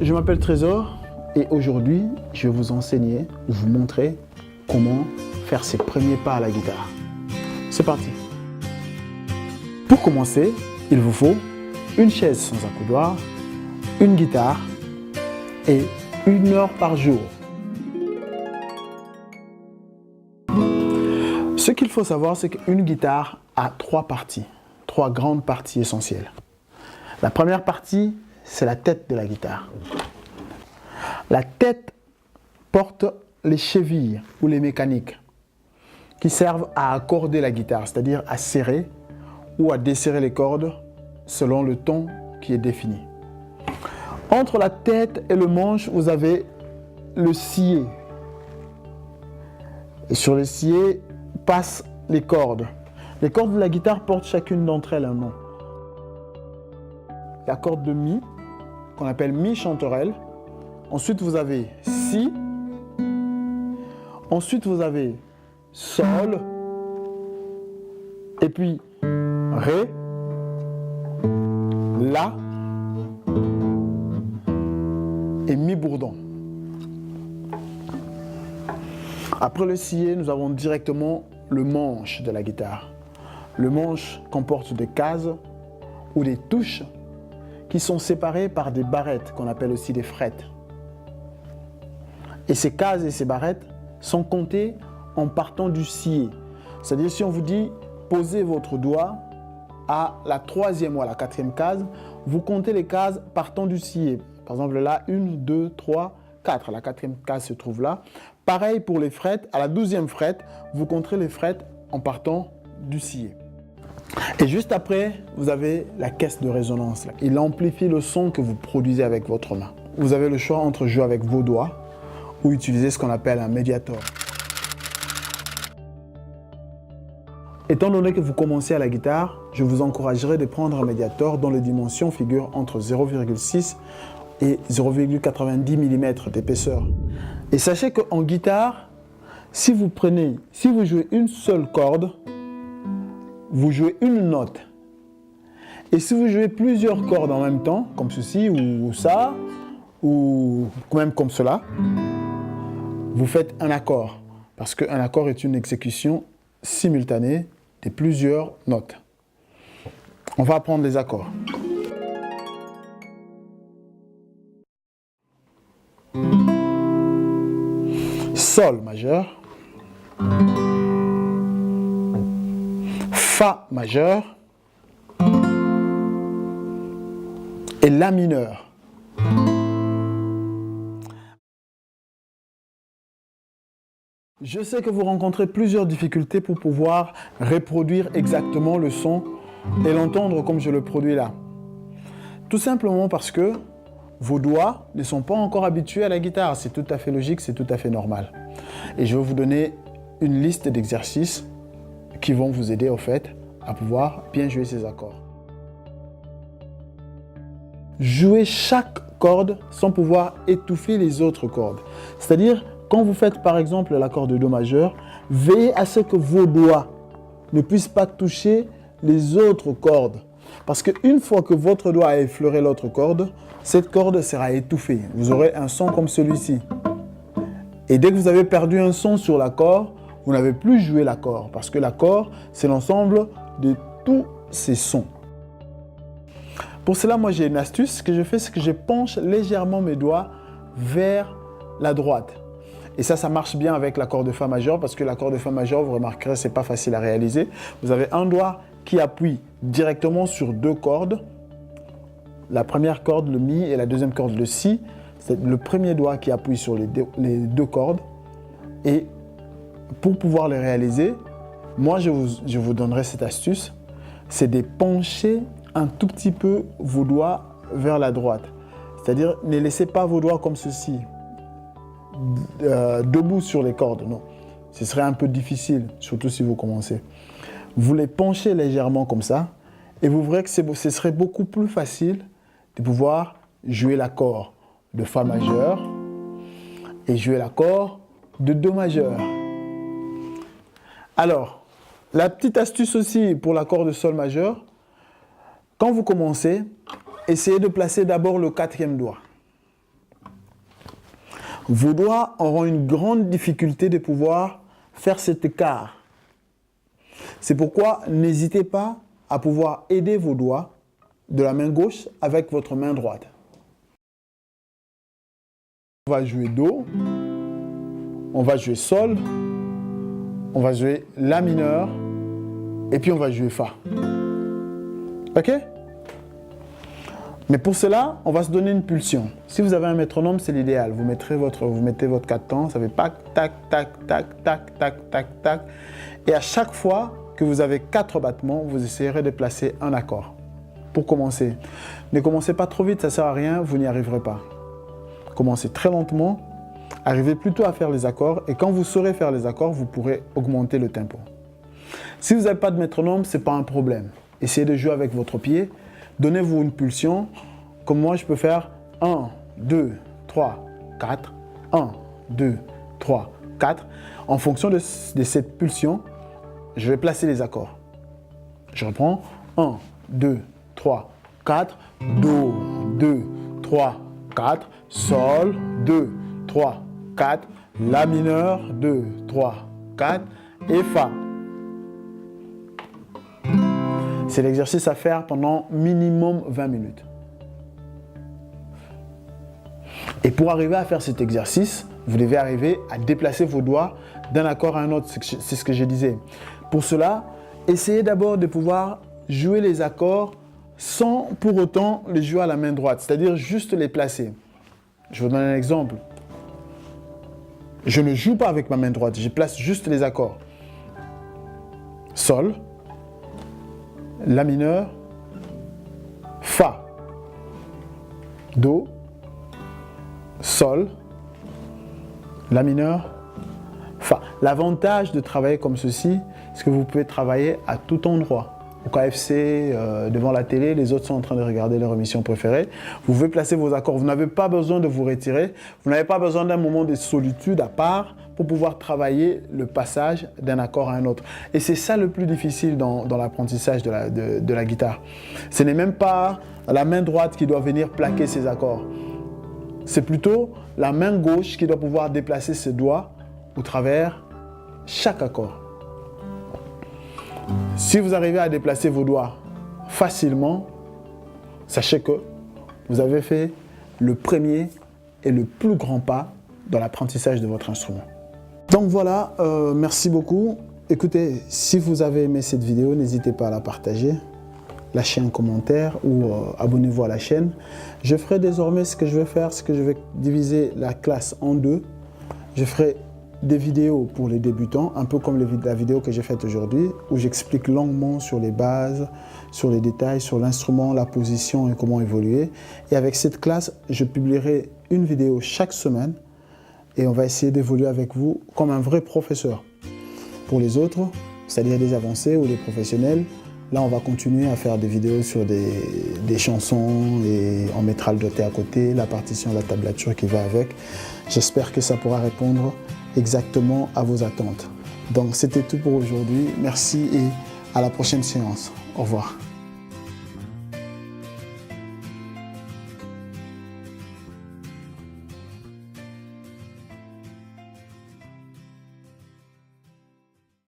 Je m'appelle Trésor et aujourd'hui, je vais vous enseigner ou vous montrer comment faire ses premiers pas à la guitare. C'est parti. Pour commencer, il vous faut une chaise sans accoudoir, une guitare et 1 heure par jour. Ce qu'il faut savoir, c'est qu'une guitare a 3 parties, 3 grandes parties essentielles. La première partie, c'est la tête de la guitare. La tête porte les chevilles ou les mécaniques qui servent à accorder la guitare, c'est-à-dire à serrer ou à desserrer les cordes selon le ton qui est défini. Entre la tête et le manche, vous avez le scié. Et sur le scié passent les cordes. Les cordes de la guitare portent chacune d'entre elles un nom. La corde de Mi, qu'on appelle Mi chanterelle. Ensuite, vous avez Si. Ensuite, vous avez Sol. Et puis Ré. La. Et Mi bourdon. Après le scié, nous avons directement le manche de la guitare. Le manche comporte des cases ou des touches qui sont séparées par des barrettes qu'on appelle aussi des frettes. Et ces cases et ces barrettes sont comptées en partant du scié. C'est-à-dire si on vous dit posez votre doigt à la 3e ou à la 4e case, vous comptez les cases partant du scié. Par exemple là, 1, 2, 3, 4. La 4e case se trouve là. Pareil pour les frettes, à la 12e frette, vous compterez les frettes en partant du scié. Et juste après, vous avez la caisse de résonance. Il amplifie le son que vous produisez avec votre main. Vous avez le choix entre jouer avec vos doigts ou utiliser ce qu'on appelle un médiator. Étant donné que vous commencez à la guitare, je vous encouragerai de prendre un médiator dont les dimensions figurent entre 0,6 et 0,90 mm d'épaisseur. Et sachez qu'en guitare, si vous jouez une seule corde, vous jouez une note. Et si vous jouez plusieurs cordes en même temps, comme ceci ou ça, ou même comme cela, vous faites un accord. Parce qu'un accord est une exécution simultanée de plusieurs notes. On va apprendre les accords. Sol majeur, Fa majeur et La mineur. Je sais que vous rencontrez plusieurs difficultés pour pouvoir reproduire exactement le son et l'entendre comme je le produis là. Tout simplement parce que vos doigts ne sont pas encore habitués à la guitare. C'est tout à fait logique, c'est tout à fait normal. Et je vais vous donner une liste d'exercices qui vont vous aider au fait à pouvoir bien jouer ces accords. Jouez chaque corde sans pouvoir étouffer les autres cordes. C'est-à-dire, quand vous faites par exemple l'accord de Do majeur, veillez à ce que vos doigts ne puissent pas toucher les autres cordes. Parce qu'une fois que votre doigt a effleuré l'autre corde, cette corde sera étouffée. Vous aurez un son comme celui-ci. Et dès que vous avez perdu un son sur l'accord, vous n'avez plus joué l'accord. Parce que l'accord, c'est l'ensemble de tous ces sons. Pour cela, moi j'ai une astuce. Ce que je fais, c'est que je penche légèrement mes doigts vers la droite. Et ça marche bien avec l'accord de Fa majeur. Parce que l'accord de Fa majeur, vous remarquerez, ce n'est pas facile à réaliser. Vous avez un doigt qui appuie directement sur 2 cordes. La première corde, le Mi, et la deuxième corde, le Si. C'est le premier doigt qui appuie sur les 2 cordes. Et pour pouvoir les réaliser, moi je vous donnerai cette astuce. C'est de pencher un tout petit peu vos doigts vers la droite. C'est-à-dire, ne laissez pas vos doigts comme ceci, debout sur les cordes. Non, ce serait un peu difficile, surtout si vous commencez. Vous les penchez légèrement comme ça et vous verrez que ce serait beaucoup plus facile de pouvoir jouer l'accord de Fa majeur et jouer l'accord de Do majeur. Alors, la petite astuce aussi pour l'accord de Sol majeur, quand vous commencez, essayez de placer d'abord le 4e doigt. Vos doigts auront une grande difficulté de pouvoir faire cet écart. C'est pourquoi n'hésitez pas à pouvoir aider vos doigts de la main gauche avec votre main droite. On va jouer Do, on va jouer Sol, on va jouer La mineur et puis on va jouer Fa. Ok? Mais pour cela, on va se donner une pulsion. Si vous avez un métronome, c'est l'idéal. Vous mettez votre 4 temps, ça fait tac, tac, tac, tac, tac, tac, tac, tac. Et à chaque fois que vous avez 4 battements, vous essayerez de placer un accord. Pour commencer, ne commencez pas trop vite, ça ne sert à rien, vous n'y arriverez pas. Commencez très lentement, arrivez plutôt à faire les accords et quand vous saurez faire les accords, vous pourrez augmenter le tempo. Si vous n'avez pas de métronome, ce n'est pas un problème. Essayez de jouer avec votre pied, donnez-vous une pulsion, comme moi je peux faire 1, 2, 3, 4, 1, 2, 3, 4. En fonction de cette pulsion, je vais placer les accords. Je reprends 1, 2, 3, 4, Do, 2, 3, 4, Sol, 2, 3, 4, La mineur, 2, 3, 4 et Fa. C'est l'exercice à faire pendant minimum 20 minutes. Et pour arriver à faire cet exercice, vous devez arriver à déplacer vos doigts d'un accord à un autre, c'est ce que je disais. Pour cela, essayez d'abord de pouvoir jouer les accords sans pour autant les jouer à la main droite, c'est-à-dire juste les placer. Je vous donne un exemple. Je ne joue pas avec ma main droite, je place juste les accords. Sol, La mineur, Fa, Do, Sol, La mineur, Fa. L'avantage de travailler comme ceci, c'est que vous pouvez travailler à tout endroit. Au KFC, devant la télé, les autres sont en train de regarder leur émission préférée. Vous pouvez placer vos accords. Vous n'avez pas besoin de vous retirer. Vous n'avez pas besoin d'un moment de solitude à part pour pouvoir travailler le passage d'un accord à un autre. Et c'est ça le plus difficile dans l'apprentissage de la guitare. Ce n'est même pas la main droite qui doit venir plaquer ses accords. C'est plutôt la main gauche qui doit pouvoir déplacer ses doigts au travers chaque accord. Si vous arrivez à déplacer vos doigts facilement, sachez que vous avez fait le premier et le plus grand pas dans l'apprentissage de votre instrument. Donc voilà, merci beaucoup. Écoutez, si vous avez aimé cette vidéo, n'hésitez pas à la partager, lâcher un commentaire ou abonnez-vous à la chaîne. Je ferai désormais ce que je vais faire, c'est que je vais diviser la classe en deux. Je ferai des vidéos pour les débutants, un peu comme la vidéo que j'ai faite aujourd'hui, où j'explique longuement sur les bases, sur les détails, sur l'instrument, la position et comment évoluer. Et avec cette classe, je publierai une vidéo chaque semaine et on va essayer d'évoluer avec vous comme un vrai professeur. Pour les autres, c'est-à-dire des avancés ou des professionnels, là on va continuer à faire des vidéos sur des chansons et on mettra le doigté à côté, la partition, la tablature qui va avec. J'espère que ça pourra répondre exactement à vos attentes. Donc c'était tout pour aujourd'hui. Merci et à la prochaine séance. Au revoir.